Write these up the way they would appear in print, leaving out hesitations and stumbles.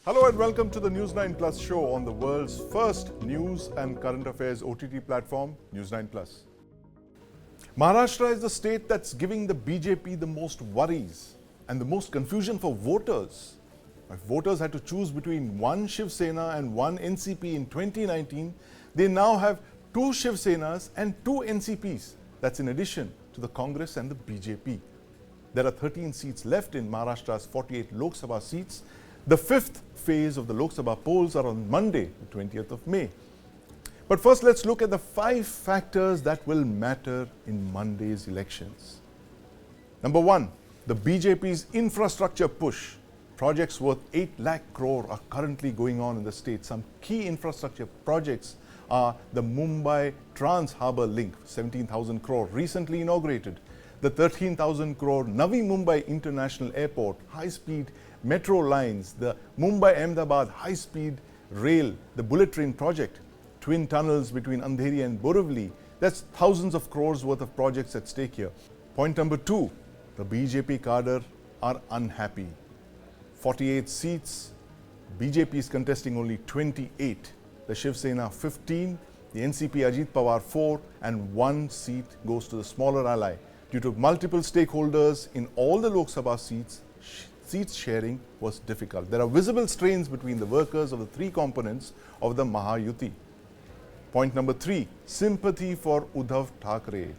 Hello and welcome to the News9 Plus Show on the world's first news and current affairs OTT platform, News9 Plus. Maharashtra is the state that's giving the BJP the most worries and the most confusion for voters. If voters had to choose between one Shiv Sena and one NCP in 2019, they now have two Shiv Senas and two NCPs. That's in addition to the Congress and the BJP. There are 13 seats left in Maharashtra's 48 Lok Sabha seats. The fifth phase of the Lok Sabha polls are on Monday, the 20th of May. But first, let's look at the 5 factors that will matter in Monday's elections. Number 1, the BJP's infrastructure push. Projects worth 8 lakh crore are currently going on in the state. Some key infrastructure projects are the Mumbai Trans-Harbour Link, 17,000 crore, recently inaugurated. The 13,000 crore Navi Mumbai International Airport, high-speed metro lines, the Mumbai-Ahmedabad high-speed rail, the bullet train project, twin tunnels between Andheri and Borivali. That's thousands of crores worth of projects at stake here. Point number 2, the BJP cadre are unhappy. 48 seats, BJP is contesting only 28. The Shiv Sena 15, the NCP Ajit Pawar 4, and 1 seat goes to the smaller ally. Due to multiple stakeholders in all the Lok Sabha seats, seats sharing was difficult. There are visible strains between the workers of the 3 components of the Mahayuti. Point number 3, sympathy for Uddhav Thackeray.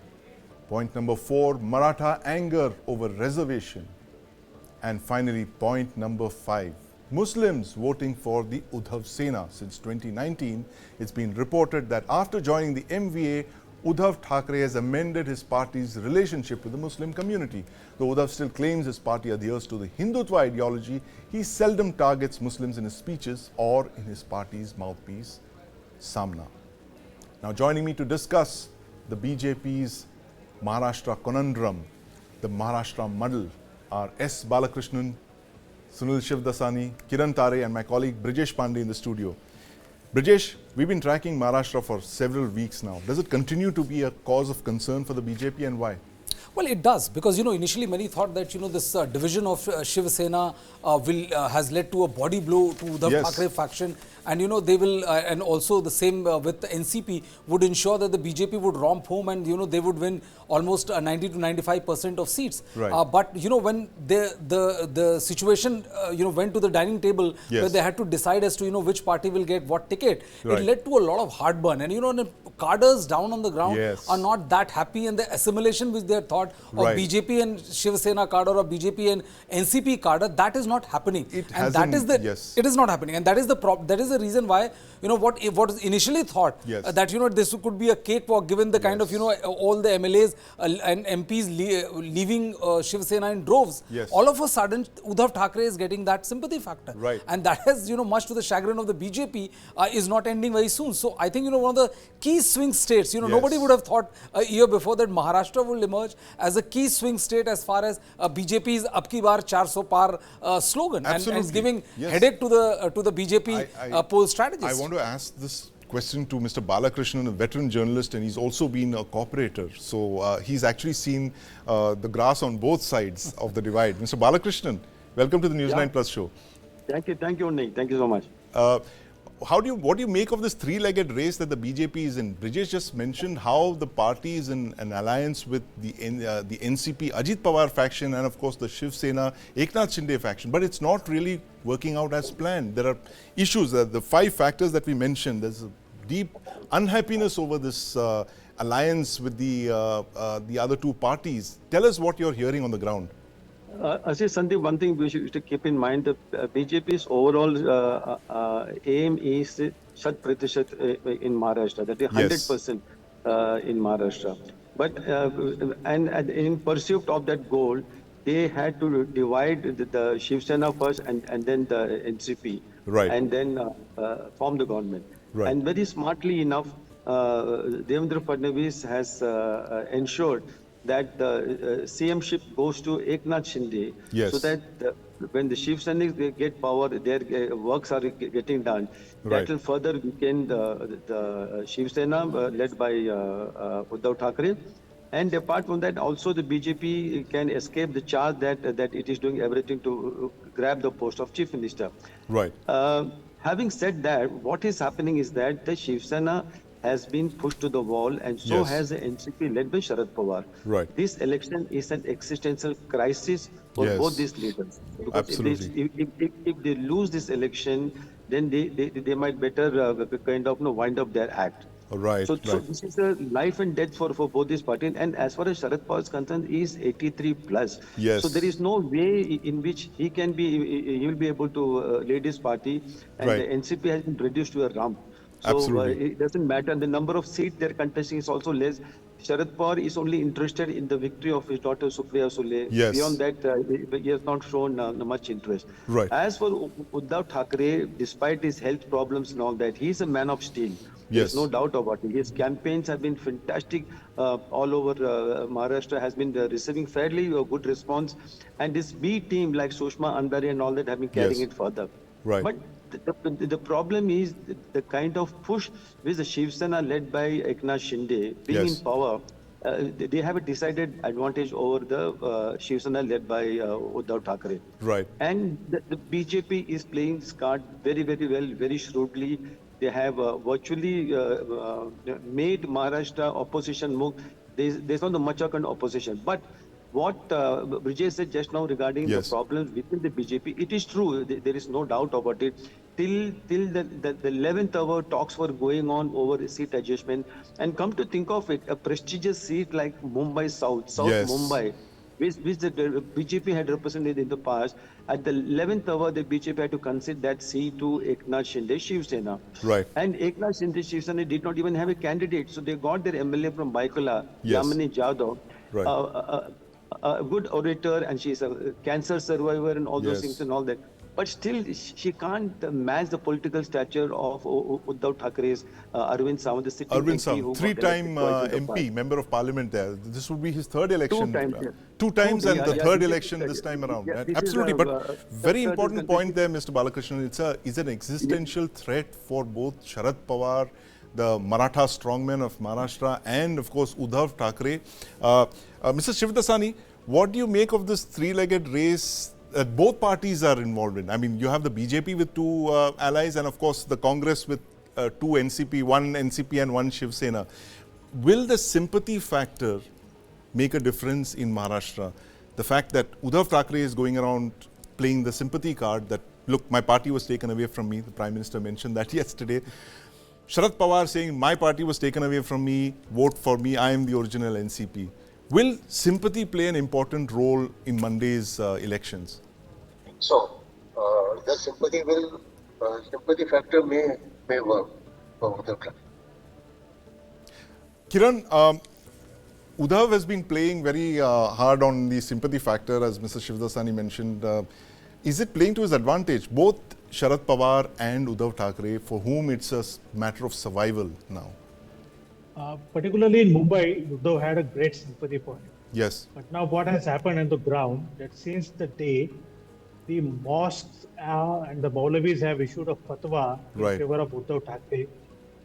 Point number 4, Maratha anger over reservation. And finally, point number 5, Muslims voting for the Uddhav Sena. Since 2019, it's been reported that after joining the MVA, Uddhav Thackeray has amended his party's relationship with the Muslim community. Though Uddhav still claims his party adheres to the Hindutva ideology, he seldom targets Muslims in his speeches or in his party's mouthpiece, Samna. Now joining me to discuss the BJP's Maharashtra conundrum, the Maharashtra Muddle, are S. BALAKRISHNN, SUNIL SHIVDASANI, KIRAN TARE and my colleague BRIJESH Pandey in the studio. BRIJESH, we've been tracking Maharashtra for several weeks now. Does it continue to be a cause of concern for the BJP and why? Well, it does, because initially many thought that this division of Shiv Sena has led to a body blow to the Thackeray faction, and they will and also the same with the NCP would ensure that the BJP would romp home and they would win almost 90 to 95% of seats. Right. But when the situation went to the dining table where they had to decide as to which party will get what ticket, it led to a lot of heartburn, and the cadres down on the ground are not that happy, and the assimilation which they had thought of BJP and Shiv Sena cadre or BJP and NCP cadre, that is not happening. It is not happening, and that is the reason why what is initially thought that this could be a cakewalk, given the kind of all the MLAs and MPs leaving Shiv Sena in droves. All of a sudden Uddhav Thackeray is getting that sympathy factor, and that has much to the chagrin of the BJP is not ending very soon. So I think one of the key swing states, nobody would have thought a year before that Maharashtra will emerge as a key swing state as far as BJP's Ab Ki Baar 400 Par slogan, and is giving headache to the BJP poll strategists. I want to ask this question to Mr. Balakrishnan, a veteran journalist, and he's also been a cooperator. So he's actually seen the grass on both sides of the divide. Mr. Balakrishnan, welcome to the News9 Plus Show. Thank you, Unnithan. Thank you so much. What do you make of this 3-legged race that the BJP is in? BRIJESH just mentioned how the party is in an alliance with the NCP Ajit Pawar faction and of course the Shiv Sena Eknath Shinde faction, but it's not really working out as planned. There are issues, the 5 factors that we mentioned. There's a deep unhappiness over this alliance with the other 2 parties. Tell us what you're hearing on the ground. Sandeep, one thing we should keep in mind, the BJP's overall aim is Shat Pratishat in Maharashtra, that is 100% in Maharashtra. But and in pursuit of that goal, they had to divide the Shiv Sena first and then the NCP, and then form the government. And very smartly enough, Devendra Fadnavis has ensured that the CM-ship goes to Eknath Shinde, so that when the Shiv Sainik get power, their works are getting done. That will further weaken the Shiv Sena led by Uddhav Thackeray. And apart from that, also the BJP can escape the charge that it is doing everything to grab the post of chief minister. Right. Having said that, what is happening is that the Shiv Sena has been pushed to the wall, and so Yes. has the NCP led by Sharad Pawar. Right. This election is an existential crisis for Yes. both these leaders. Because Absolutely. if they lose this election, then they might better kind of wind up their act. Right. So Right. this is a life and death for both these parties. And as far as Sharad Pawar is concerned, he is 83 plus. Yes. So there is no way in which he will be able to lead his party. And Right. the NCP has been reduced to a rump. So Absolutely. it doesn't matter. And the number of seats they're contesting is also less. Sharad Pawar is only interested in the victory of his daughter Supriya Sule. Yes. Beyond that, he has not shown much interest. Right. As for Uddhav Thackeray, despite his health problems and all that, he's a man of steel. Yes. There's no doubt about it. His campaigns have been fantastic all over Maharashtra, has been receiving fairly good response. And this B team like Sushma Andari and all that have been carrying Yes. it further. Right. But the problem is the kind of push which the Shiv Sena led by Eknath Shinde being Yes. in power, they have a decided advantage over the Shiv Sena led by Uddhav Thackeray. Right. And the BJP is playing this card very, very well, very shrewdly. They have virtually made Maharashtra opposition move. There's not much of an opposition. But what BRIJESH said just now regarding Yes. the problems within the BJP, it is true. There is no doubt about it. Till the 11th hour, talks were going on over a seat adjustment. And come to think of it, a prestigious seat like Mumbai South Yes. Mumbai, which the BJP had represented in the past, at the 11th hour, the BJP had to concede that seat to Eknath Shinde, Shiv Sena. Right. And Eknath Shinde, Shiv Sena did not even have a candidate. So they got their MLA from Baikola, Yes. Yamini Jadhav, Right. a good orator, and she's a cancer survivor and all those Yes. things and all that. But still, she can't match the political stature of Uddhav Thackera's Arvind Arvind Samant, Samant, who got elected three-time twice in the MP, past. member of parliament there. This would be his third election. times, yeah. Two times, and the Yeah, third this is- election this time around. yeah, this is Absolutely. a, But very third important is point there, Mr. Balakrishnan. It's an existential threat for both Sharad Pawar, the Maratha strongman of Maharashtra, and of course Uddhav Thackeray. Mr. Shivdasani, what do you make of this three-legged race that both parties are involved in? I mean, you have the BJP with two allies, and of course the Congress with two NCP, one NCP and one Shiv Sena. Will the sympathy factor make a difference in Maharashtra? The fact that Uddhav Thackeray is going around playing the sympathy card that, look, my party was taken away from me. The Prime Minister mentioned that yesterday. Sharad Pawar saying, my party was taken away from me, vote for me, I am the original NCP. Will sympathy play an important role in Monday's elections? So, the sympathy factor may work for Uddhav Thackeray. Kiran, Uddhav has been playing very hard on the sympathy factor, as Mr. Shivdasani mentioned. Is it playing to his advantage? Both Sharad Pawar and Uddhav Thackeray, for whom it's a matter of survival now. Particularly in Mumbai, Uddhav had a great sympathy point. Yes. But now what has happened on the ground, that since the day the mosques and the Maulavis have issued a fatwa Right. in favor of Uddhav Thackeray,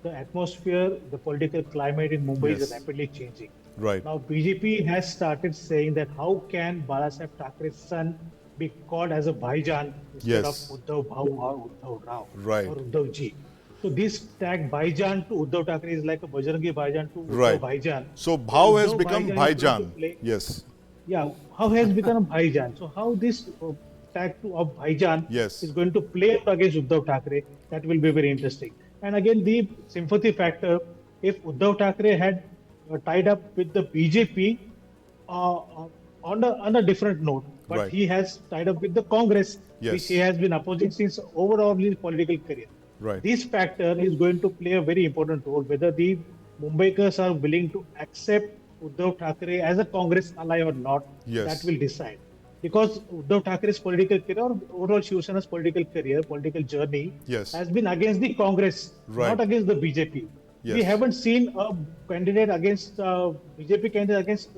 the atmosphere, the political climate in Mumbai Yes. is rapidly changing. Right. Now BJP has started saying that how can Balasaheb Thackeray's son be called as a Bhaijan instead Yes. of Uddhav Bhau or Uddhav Rao Right. or Uddhav Ji. So this tag Bhaijan to Uddhav Thackeray is like a Bajrangi Bhaijan to Uddhav Right. Bhaijan. So Bhau has Uddhav become Bhaijan is going to Bhaijan. play- Yes. Yeah, how has become Bhaijan? So how this tag of Bhaijan Yes. is going to play out against Uddhav Thackeray, that will be very interesting. And again, the sympathy factor, if Uddhav Thackeray had tied up with the BJP on a different note, but Right. he has tied up with the Congress, Yes. which he has been opposing since overall his political career. Right. This factor is going to play a very important role, whether the Mumbaikars are willing to accept Uddhav Thackeray as a Congress ally or not, Yes. that will decide. Because Uddhav Thackeray's political career, or overall Shiv Sena's political career, political journey, Yes. has been against the Congress, Right. not against the BJP. Yes. We haven't seen a candidate against BJP candidate against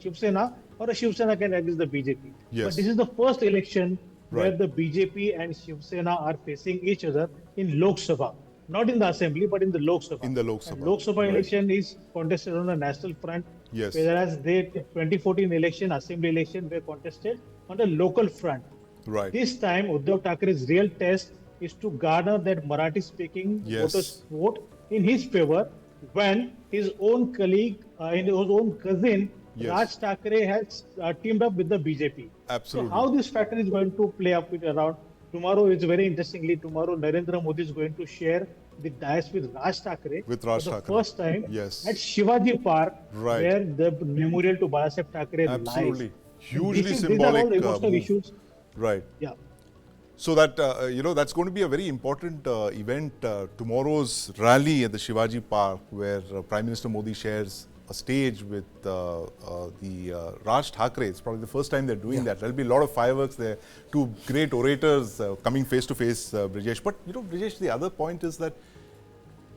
Shiv Sena or a Shiv Sena candidate against the BJP. Yes. But this is the first election where Right. the BJP and Shiv Sena are facing each other in Lok Sabha. Not in the assembly, but in the Lok Sabha. In the Lok And Sabha. Lok Sabha Right. election is contested on a national front. Yes. Whereas the 2014 election, assembly election, were contested on the local front. Right. This time, Uddhav Thackeray's real test is to garner that Marathi-speaking voters' vote in his favor when his own colleague, his own cousin, Raj Thackeray has teamed up with the BJP. Absolutely. So how this factor is going to play up with around tomorrow is very interestingly, tomorrow Narendra Modi is going to share the dais with Raj Thackeray With Raj for the Thackeray. first time Yes. at Shivaji Park, Right. where the memorial to Balasaheb Thackeray Absolutely. lies. Hugely These are symbolic all emotional move. issues. Right. Yeah. So that, that's going to be a very important event, tomorrow's rally at the Shivaji Park, where Prime Minister Modi shares a stage with the Raj Thackeray. It's probably the first time they're doing that. There'll be a lot of fireworks there. Two great orators coming face to face, Brijesh. But, Brijesh, the other point is that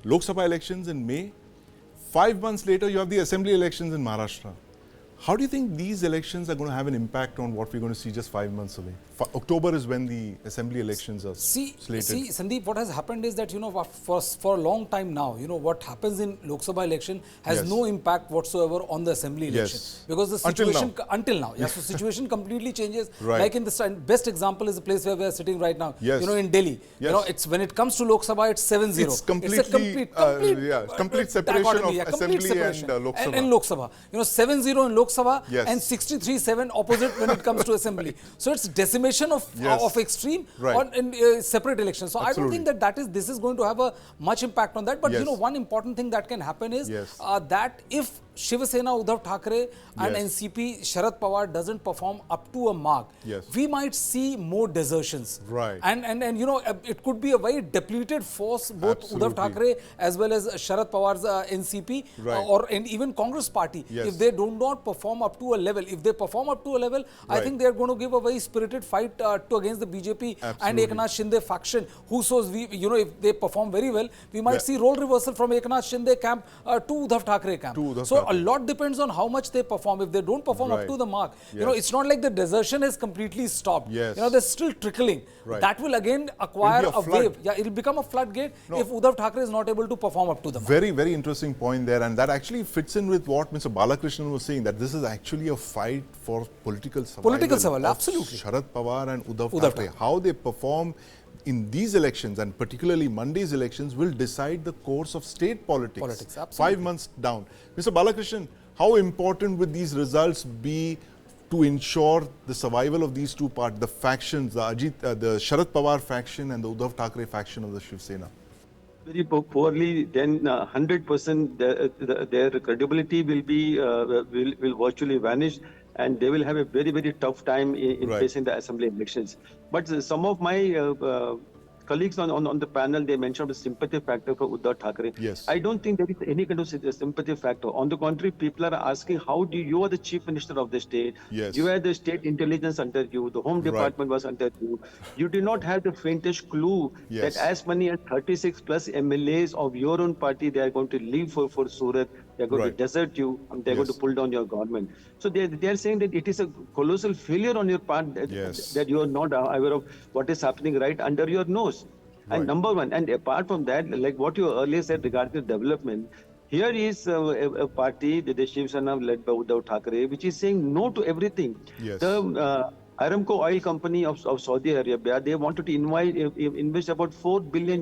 Lok Sabha elections in May, 5 months later, you have the assembly elections in Maharashtra. How do you think these elections are going to have an impact on what we're going to see just 5 months away? October is when the assembly elections are slated. See, Sandeep, what has happened is that, for a long time now, what happens in Lok Sabha election has no impact whatsoever on the assembly election. Because the situation, until now, so situation completely changes. Right. Like in this best example is the place where we are sitting right now, Yes. In Delhi. Yes. It's when it comes to Lok Sabha, it's 7-0. It's completely, complete separation dichotomy, of complete assembly separation. and Lok Sabha. And Lok Sabha. 7-0 in Lok Sabha Yes. and 63-7 opposite when it comes to assembly. So it's decimation of extreme on separate elections. So I don't think that this is going to have a much impact on that. But one important thing that can happen is that if Shiv Sena Uddhav Thackeray and NCP Sharad Pawar doesn't perform up to a mark, we might see more desertions. Right. And it could be a very depleted force, both Uddhav Thackeray as well as Sharad Pawar's NCP and even Congress party. If they do not perform up to a level, if they perform up to a level, I think they are going to give a very spirited fight against the BJP and Eknath Shinde faction. Who shows if they perform very well, we might see role reversal from Eknath Shinde camp to Uddhav Thackeray camp. So a lot depends on how much they perform. If they don't perform up to the mark, it's not like the desertion has completely stopped. They're still trickling. That will again acquire a wave. Yeah, it will become a floodgate if Uddhav Thackeray is not able to perform up to the mark. Very, very interesting point there, and that actually fits in with what Mr. Balakrishnan was saying, that this is actually a fight for political survival. Political survival, absolutely. Sharad Pawar and Uddhav Thackeray. How they perform in these elections, and particularly Monday's elections, will decide the course of state politics. 5 months down. Mr. Balakrishnan, how important would these results be to ensure the survival of these two parts, the factions, the Sharad Pawar faction and the Uddhav Thackeray faction of the Shiv Sena? Very poorly, then 100% their credibility will be will virtually vanish, and they will have a very, very tough time in facing the assembly elections. But some of my colleagues on the panel, they mentioned the sympathy factor for Uddhav Thackeray. Yes. I don't think there is any kind of sympathy factor. On the contrary, people are asking, how do you are the chief minister of the state? Yes. You had the state intelligence under you. The home department was under you. You did not have the faintest clue that as many as 36 plus MLAs of your own party, they are going to leave for Surat. They are going to desert you. And they are going to pull down your government. So they are saying that it is a colossal failure on your part that you are not aware of what is happening right under your nose. And number one, and apart from that, like what you earlier said regarding the development, here is a party, the Shiv Sena led by Uddhav Thackeray, which is saying no to everything. Yes. The Aramco oil company of Saudi Arabia, they wanted to invest about $4 billion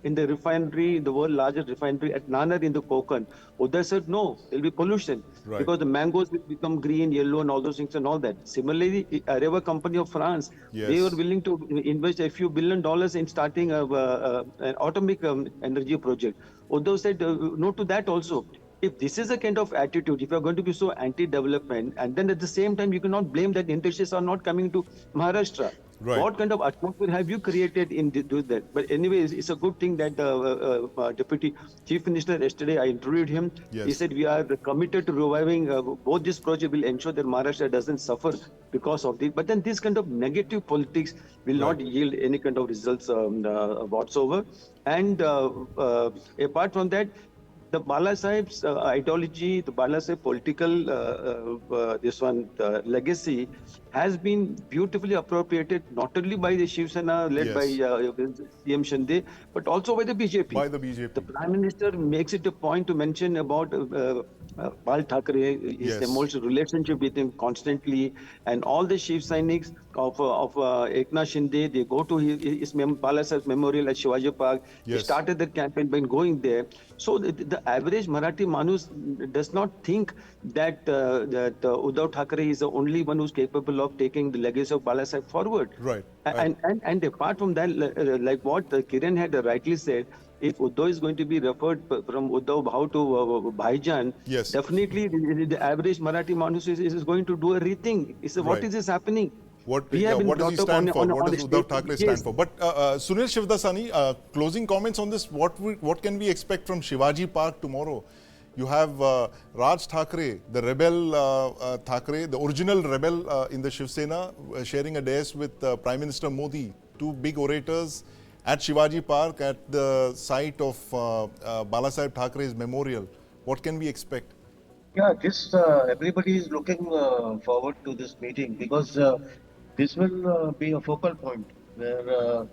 in the refinery, the world's largest refinery at Nanar in the Konkan. Uddhav said no, there will be pollution because the mangoes will become green, yellow, and all those things and all that. Similarly, Areva company of France, they were willing to invest a few $1 billion in starting an atomic energy project. Uddhav said no to that also. If this is a kind of attitude, if you are going to be so anti-development, and then at the same time you cannot blame that industries are not coming to Maharashtra. What kind of atmosphere have you created in doing that? But anyway, it's a good thing that Deputy Chief Minister, yesterday I interviewed him. He said we are committed to reviving both this project will ensure that Maharashtra doesn't suffer because of this. But then this kind of negative politics will not yield any kind of results whatsoever. And apart from that, the Bala Sahib's ideology, the Bala Sahib political legacy has been beautifully appropriated not only by the Shiv Sena led by CM Shinde, but also by the BJP. By the BJP. The Prime Minister makes it a point to mention about Uddhav Thackeray, his emotional relationship with him constantly, and all the Shiv Sainiks of Eknath Shinde, they go to his Bala Sahib's memorial at Shivaji Park. They started their campaign by going there. So the average Marathi Manus does not think that Uddhav Thackeray is the only one who's capable of taking the legacy of Bala Sahib forward. Right. And apart from that, like what Kiran had rightly said, if Uddhav is going to be referred from Uddhav Bhau to Bhaijan, definitely the average Marathi Manus is going to do a rethink. What is this happening? What does he stand for? What does Uddhav Thackeray stand for? But Sunil Shivdasani, closing comments on this. What can we expect from Shivaji Park tomorrow? You have Raj Thackeray, the rebel Thackeray, the original rebel in the Shiv Sena, sharing a dais with Prime Minister Modi. Two big orators at Shivaji Park at the site of Bala Sahib Thakeray's memorial. What can we expect? Yeah, everybody is looking forward to this meeting because this will be a focal point where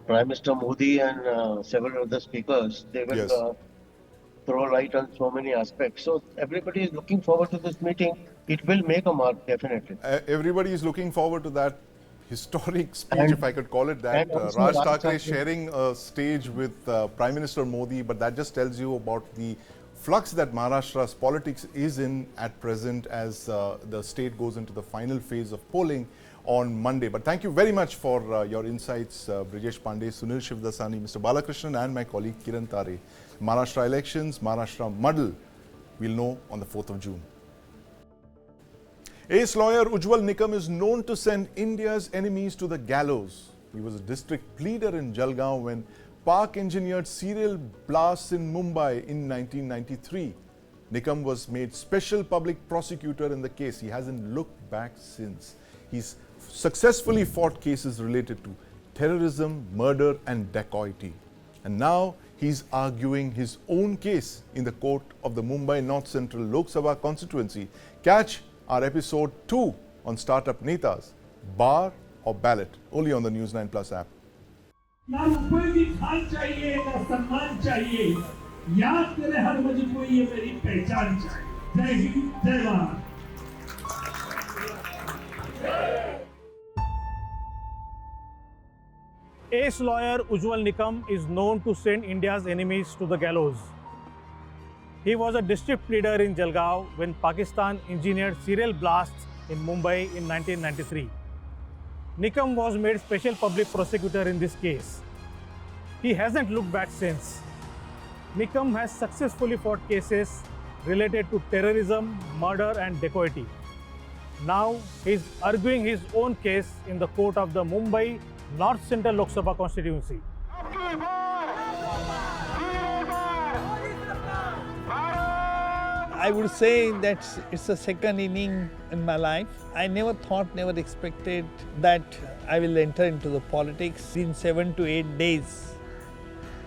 Prime Minister Modi and several other speakers, they will throw light on so many aspects. So everybody is looking forward to this meeting. It will make a mark, definitely. Everybody is looking forward to that historic speech, if I could call it that. Raj Thackeray sharing a stage with Prime Minister Modi, but that just tells you about the flux that Maharashtra's politics is in at present as the state goes into the final phase of polling on Monday. But thank you very much for your insights, BRIJESH Pandey, Sunil Shivdasani, Mr. Balakrishnan and my colleague KIRAN TARE. Maharashtra Elections, Maharashtra Muddle, we'll know on the 4th of June. Ace lawyer Ujjwal Nikam is known to send India's enemies to the gallows. He was a district pleader in Jalgaon when Pak engineered serial blasts in Mumbai in 1993. Nikam was made special public prosecutor in the case. He hasn't looked back since. He's successfully fought cases related to terrorism, murder and dacoity. And now he's arguing his own case in the court of the Mumbai North Central Lok Sabha constituency. Catch our episode 2 on Startup Netas, Bar or Ballot, only on the News9 Plus app. ना रुपए की खान चाहिए ना सम्मान चाहिए याद करे हर मुझे कोई ये मेरी पहचान चाहिए जय हिंद जय Bharat Ace lawyer Ujjwal Nikam is known to send India's enemies to the gallows. He was a district leader in Jalgaon when Pakistan engineered serial blasts in Mumbai in 1993. Nikam was made special public prosecutor in this case. He hasn't looked back since. Nikam has successfully fought cases related to terrorism, murder and dacoity. Now he is arguing his own case in the court of the Mumbai North Central Lok Sabha constituency. I would say that it's a second inning in my life. I never expected that I will enter into the politics in 7 to 8 days.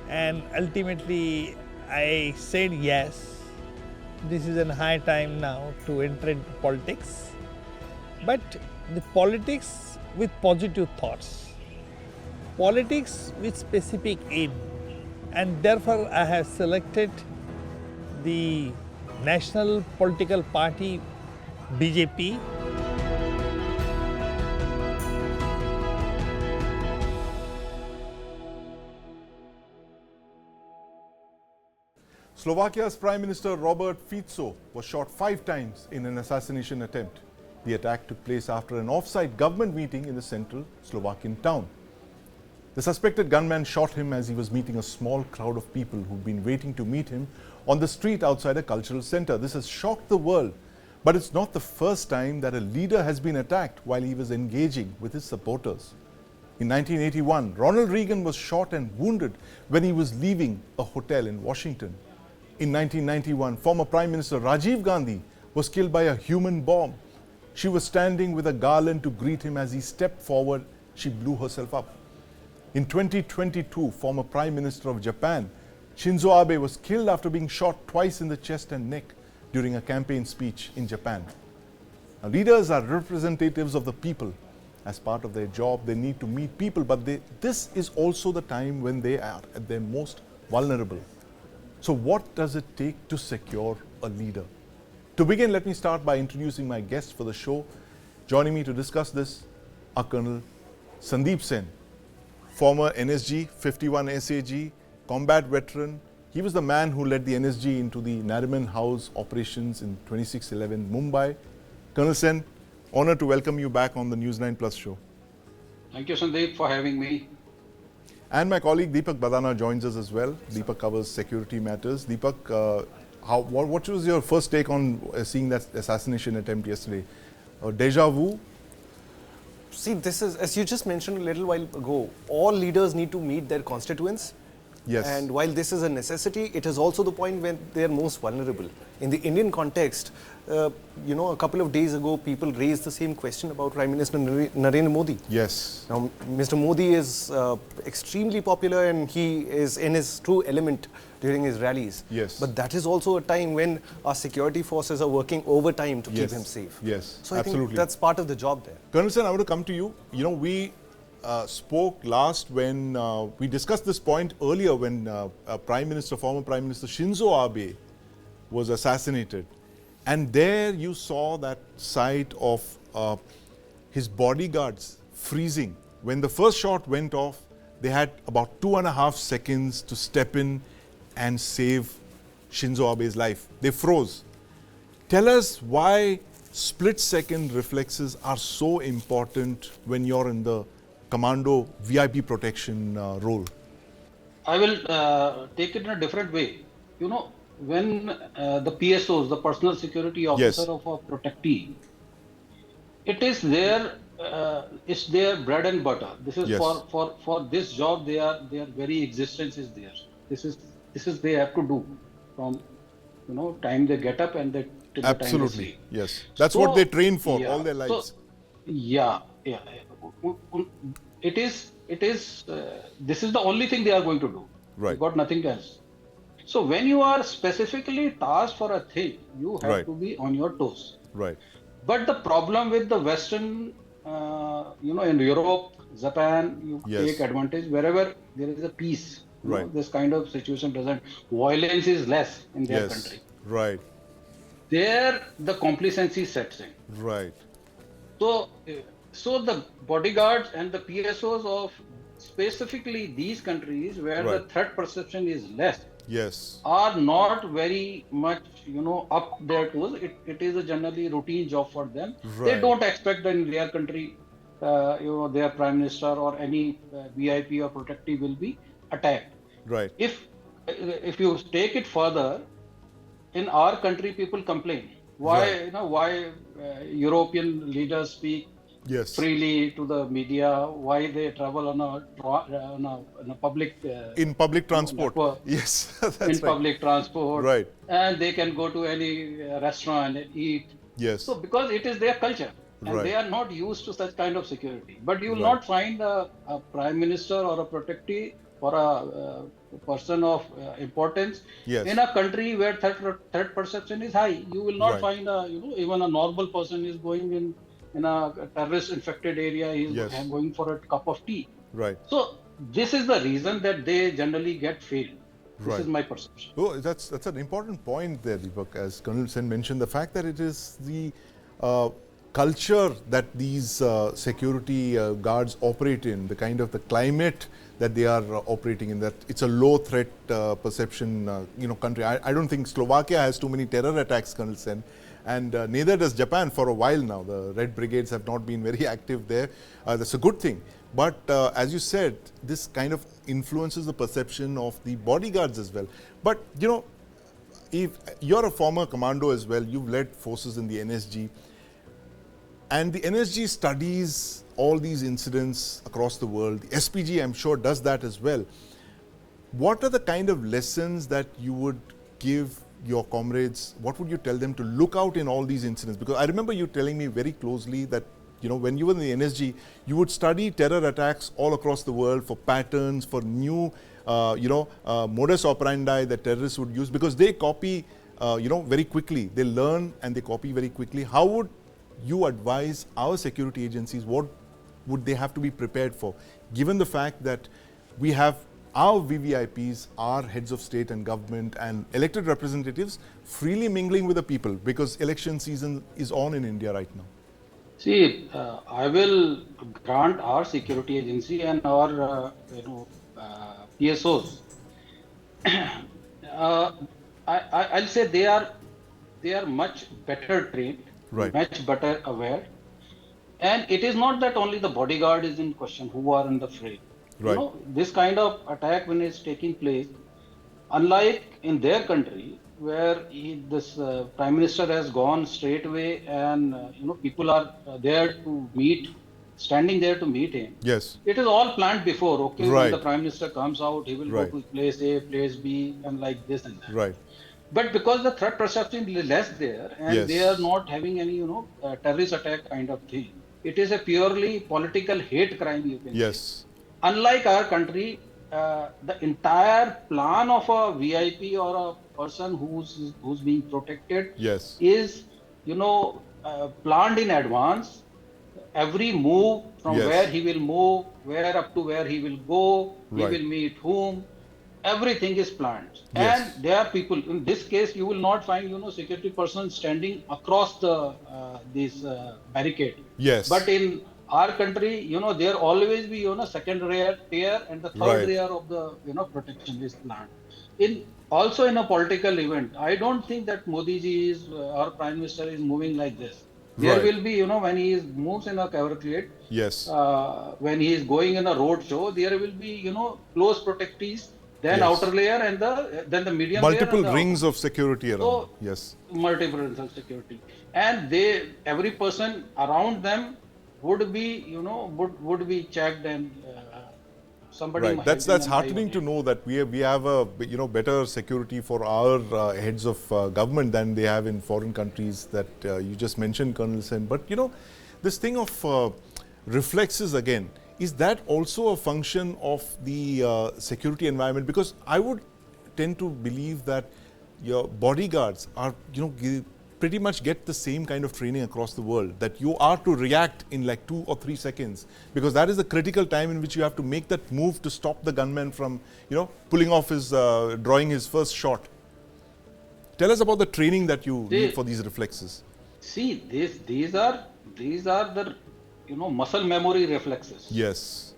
And ultimately, I said yes. This is a high time now to enter into politics. But the politics with positive thoughts. Politics with specific aim. And therefore, I have selected the National Political Party, BJP. Slovakia's Prime Minister Robert Fico was shot 5 times in an assassination attempt. The attack took place after an off-site government meeting in the central Slovakian town. The suspected gunman shot him as he was meeting a small crowd of people who'd been waiting to meet him on the street outside a cultural center. This has shocked the world, but it's not the first time that a leader has been attacked while he was engaging with his supporters. In 1981, Ronald Reagan was shot and wounded when he was leaving a hotel in Washington. In 1991, former Prime Minister Rajiv Gandhi was killed by a human bomb. She was standing with a garland to greet him as he stepped forward. She blew herself up. In 2022, former Prime Minister of Japan, Shinzo Abe was killed after being shot twice in the chest and neck during a campaign speech in Japan. Now, leaders are representatives of the people. As part of their job, they need to meet people, but this is also the time when they are at their most vulnerable. So what does it take to secure a leader? To begin, let me start by introducing my guests for the show. Joining me to discuss this are Colonel Sandeep Sen, former NSG, 51 SAG, combat veteran. He was the man who led the NSG into the Nariman House operations in 2611 Mumbai. Colonel Sen, honored to welcome you back on the News9 Plus show. Thank you, Sandeep, for having me. And my colleague Deepak Badana joins us as well. Deepak covers security matters. Deepak, what was your first take on seeing that assassination attempt yesterday? Deja vu? See, this is, as you just mentioned a little while ago, all leaders need to meet their constituents. Yes. And while this is a necessity, it is also the point when they are most vulnerable. In the Indian context, a couple of days ago, people raised the same question about Prime Minister Narendra Modi. Yes. Now, Mr. Modi is extremely popular and he is in his true element during his rallies. Yes. But that is also a time when our security forces are working overtime to keep him safe. Yes, so absolutely. I think that's part of the job there. Colonel Sen, I want to come to you. We spoke last when we discussed this point earlier when former Prime Minister Shinzo Abe was assassinated. And there you saw that sight of his bodyguards freezing. When the first shot went off, they had about 2.5 seconds to step in and save Shinzo Abe's life. They froze. Tell us why split-second reflexes are so important when you're in the commando VIP protection role. I will take it in a different way. When the PSOs, the personal security officer of a protectee, it is their bread and butter. This is for this job. Their very existence is theirs. This is they have to do from time they get up and till the time they sleep. Yes, that's what they train for all their lives. It is. This is the only thing they are going to do. Right. They've got nothing else. So when you are specifically tasked for a thing, you have to be on your toes. Right. But the problem with the Western, in Europe, Japan, you take advantage wherever there is a peace. This kind of situation doesn't. Violence is less in their country. Right. There, the complacency sets in. Right. So the bodyguards and the PSOs of specifically these countries where the threat perception is less. Yes. Are not very much, up their toes. It is a generally routine job for them. Right. They don't expect that in their country, their prime minister or any VIP or protectee will be attacked. Right. If you take it further, in our country, people complain. Why, why European leaders speak freely to the media, why they travel on a public in public transport. Network, yes, that's in public transport, right? And they can go to any restaurant and eat. Yes. So because it is their culture, and they are not used to such kind of security. But you will not find a prime minister or a protectee or a person of importance in a country where threat perception is high. You will not find even a normal person is going in a terrorist infected area, he is going for a cup of tea. Right. So this is the reason that they generally get failed. This is my perception. Oh, that's an important point there, Deepak. As Colonel Sen mentioned, the fact that it is the culture that these security guards operate in, the kind of the climate that they are operating in, that it's a low threat perception country. I don't think Slovakia has too many terror attacks, Colonel Sen. And neither does Japan for a while now. The Red Brigades have not been very active there. That's a good thing. But as you said, this kind of influences the perception of the bodyguards as well. But, if you're a former commando as well, you've led forces in the NSG. And the NSG studies all these incidents across the world. The SPG, I'm sure, does that as well. What are the kind of lessons that you would give your comrades? What would you tell them to look out in all these incidents? Because I remember you telling me very closely that, when you were in the NSG, you would study terror attacks all across the world for patterns, for new modus operandi that terrorists would use, because they copy, very quickly. They learn and they copy very quickly. How would you advise our security agencies? What would they have to be prepared for, given the fact that we have our VVIPs, our heads of state and government and elected representatives freely mingling with the people, because election season is on in India right now? See, I will grant our security agency and our PSOs. I'll say they are much better trained, right, much better aware, and it is not that only the bodyguard is in question who are in the fray. Right. This kind of attack when it's taking place, unlike in their country where this Prime Minister has gone straight away and people are there to meet, standing there to meet him. Yes. It is all planned before. Okay, right, when the Prime Minister comes out, he will right, go to place A, place B, and like this and that. Right. But because the threat perception is less there, and yes, they are not having any terrorist attack kind of thing, it is a purely political hate crime, you can yes, say. Unlike our country, the entire plan of a VIP or a person who's being protected, yes, is planned in advance. Every move from yes, where he will move, where up to where he will go, right, he will meet whom, everything is planned. Yes. And there are people, in this case you will not find security persons standing across the this barricade. Yes. But in our country, there always be second tier and the third Right. tier of the protection is planned. Also in a political event, I don't think that Modi ji is our Prime Minister is moving like this. There Right. will be when he moves in a cavalcade, yes, when he is going in a road show, there will be close protectees, then Yes. outer layer and then the medium multiple layer and the rings of security around. So- yes, multiple rings of security, and every person around them would be would be checked, and somebody right. might That's be an eye heartening on to it. know that we have a better security for our heads of government than they have in foreign countries that you just mentioned, Colonel Sen. But this thing of reflexes again, is that also a function of the security environment? Because I would tend to believe that your bodyguards are pretty much get the same kind of training across the world, that you are to react in like 2 or 3 seconds, because that is the critical time in which you have to make that move to stop the gunman from pulling off his drawing his first shot. Tell us about the training that you need for these reflexes. See, these are the muscle memory reflexes. Yes.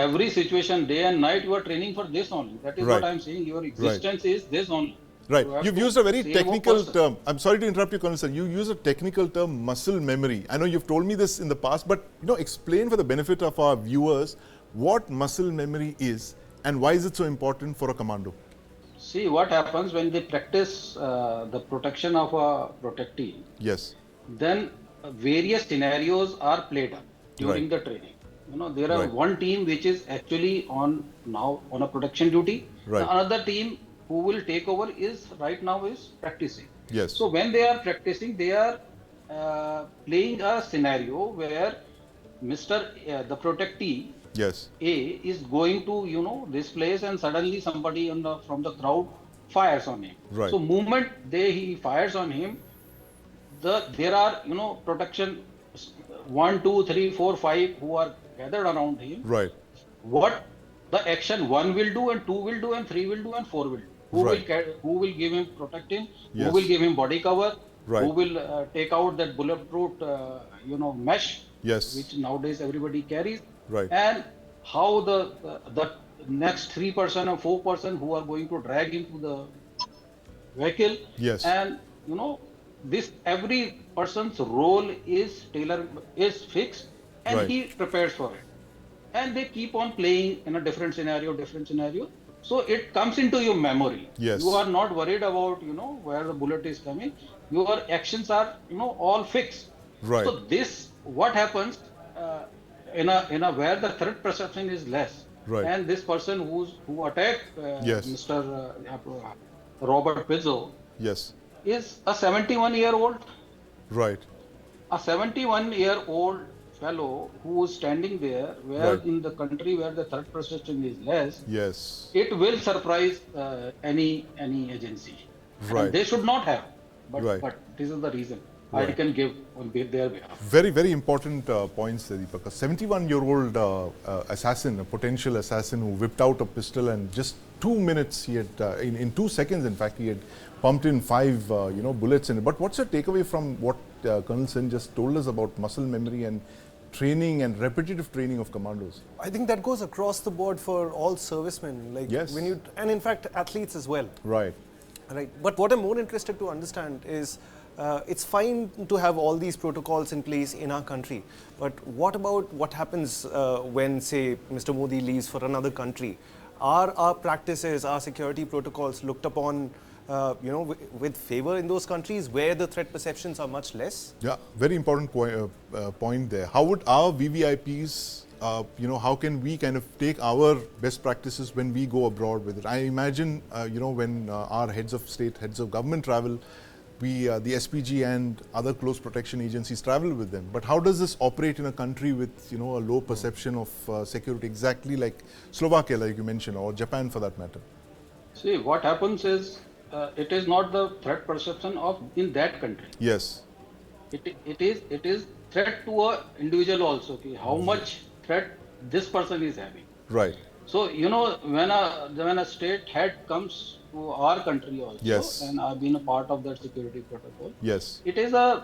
Every situation, day and night, you are training for this only. That is Right. what I am saying. Your existence is this only. Right. You have You've to used a very save technical person. term. I'm sorry to interrupt you, Colonel Sir. You use a technical term, muscle memory. I know you've told me this in the past, but explain for the benefit of our viewers what muscle memory is and why is it so important for a commando? See, what happens when they practice the protection of a protectee, Yes. then various scenarios are played up during the training. There are Right. one team which is actually on a protection duty. Right. The another team who will take over is right now is practicing. Yes. So when they are practicing, they are playing a scenario where the protectee Yes. A is going to this place, and suddenly somebody from the crowd fires on him. Right. So moment he fires on him, there are protection 1, 2, 3, 4, 5 who are gathered around him. Right. What the action 1 will do, and 2 will do, and 3 will do, and 4 will do. Who will give him, protect him? Yes. Who will give him body cover? Right. Who will take out that bulletproof mesh? Yes. Which nowadays everybody carries. Right. And how the next 3% or 4% who are going to drag him to the vehicle. Yes. And this every person's role is fixed, and Right. he prepares for it. And they keep on playing in a different scenario. So it comes into your memory. Yes. You are not worried about where the bullet is coming. Your actions are all fixed. Right. So what happens in a where the threat perception is less. Right. And this person who attacked Yes. Mr. Robert Pizzo Yes. is a 71-year-old. Right. A 71-year-old fellow who is standing there, where in the country where the threat perception is less, it will surprise any agency. And they should not have, but this is the reason I can give on their behalf. Very, very important points, Deepak. A 71-year-old assassin, a potential assassin who whipped out a pistol, and just 2 minutes, he had, in 2 seconds, in fact, he had pumped in 5, bullets in it. But what's your takeaway from what Colonel Sen just told us about muscle memory and training and repetitive training of commandos? I think that goes across the board for all servicemen, like when you, and in fact athletes as well. Right. But what I'm more interested to understand is, it's fine to have all these protocols in place in our country, but what about what happens when, say, Mr. Modi leaves for another country? Are our practices, our security protocols looked upon, with favor in those countries where the threat perceptions are much less? Yeah, very important point there. How would our VVIPs, how can we kind of take our best practices when we go abroad with it? I imagine, when our heads of state, heads of government travel, we, the SPG and other close protection agencies travel with them. But how does this operate in a country with, a low perception of security, exactly like Slovakia, like you mentioned, or Japan for that matter? See, what happens is, it is not the threat perception of in that country. Yes. It is threat to a individual also. Okay? How much threat this person is having. Right. So, when a state head comes to our country also, and I've been a part of that security protocol. Yes. It is a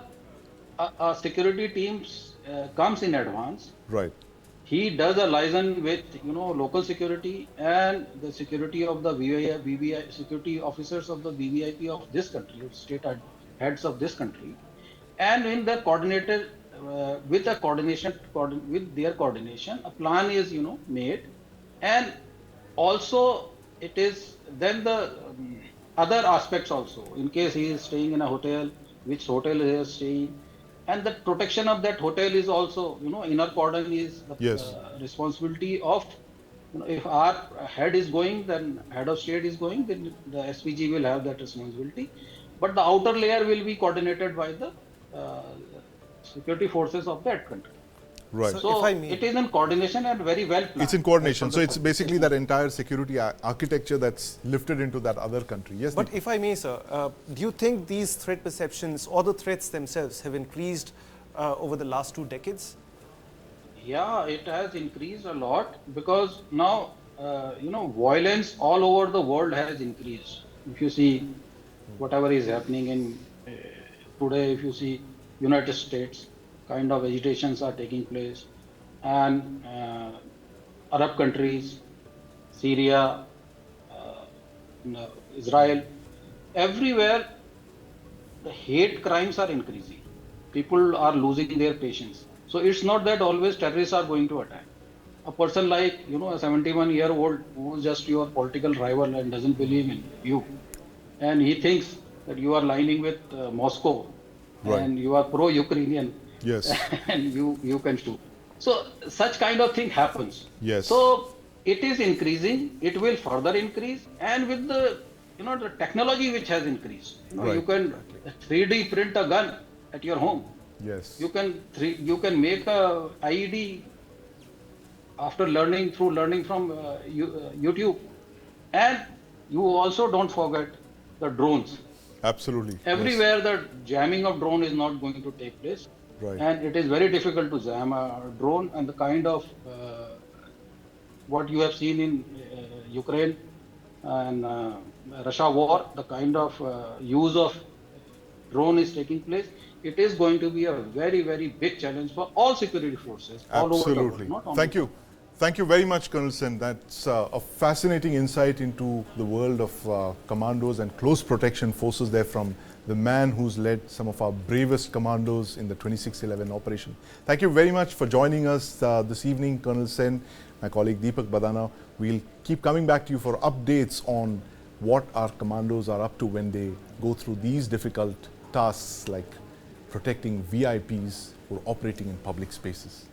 security team comes in advance. Right. He does a liaison with local security and the security of the VVI security officers of the VVIP of this country, state heads of this country, and in the coordinated with their coordination, a plan is made, and also it is then the other aspects also. In case he is staying in a hotel, which hotel he is staying, and the protection of that hotel is also, inner cordon is the responsibility of, if our head is going, then head of state is going, then the SPG will have that responsibility. But the outer layer will be coordinated by the security forces of that country. Right. So it is in coordination and very well planned. It's in coordination. So it's basically that entire security architecture that's lifted into that other country. Yes. But if I may, sir, do you think these threat perceptions or the threats themselves have increased over the last 2 decades? Yeah, it has increased a lot because now, violence all over the world has increased. If you see whatever is happening in today, if you see United States, kind of agitations are taking place, and Arab countries, Syria, Israel, everywhere the hate crimes are increasing. People are losing their patience. So it's not that always terrorists are going to attack. A person like, a 71-year-old who is just your political rival and doesn't believe in you, and he thinks that you are lining with Moscow, and you are pro-Ukrainian. Yes. And you can do. So such kind of thing happens. Yes. So it is increasing. It will further increase, and with the the technology which has increased. You can 3D print a gun at your home. Yes. You can make a IED after learning from YouTube, and you also don't forget the drones. Absolutely. Everywhere the jamming of drone is not going to take place. Right. And it is very difficult to jam a drone, and the kind of what you have seen in Ukraine and Russia war, the kind of use of drone is taking place. It is going to be a very, very big challenge for all security forces all over the world. Not only Thank you. Thank you very much, Colonel Sen. That's a fascinating insight into the world of commandos and close protection forces there from the man who's led some of our bravest commandos in the 2611 operation. Thank you very much for joining us this evening, Colonel Sen, my colleague Deepak Badana. We'll keep coming back to you for updates on what our commandos are up to when they go through these difficult tasks like protecting VIPs who are operating in public spaces.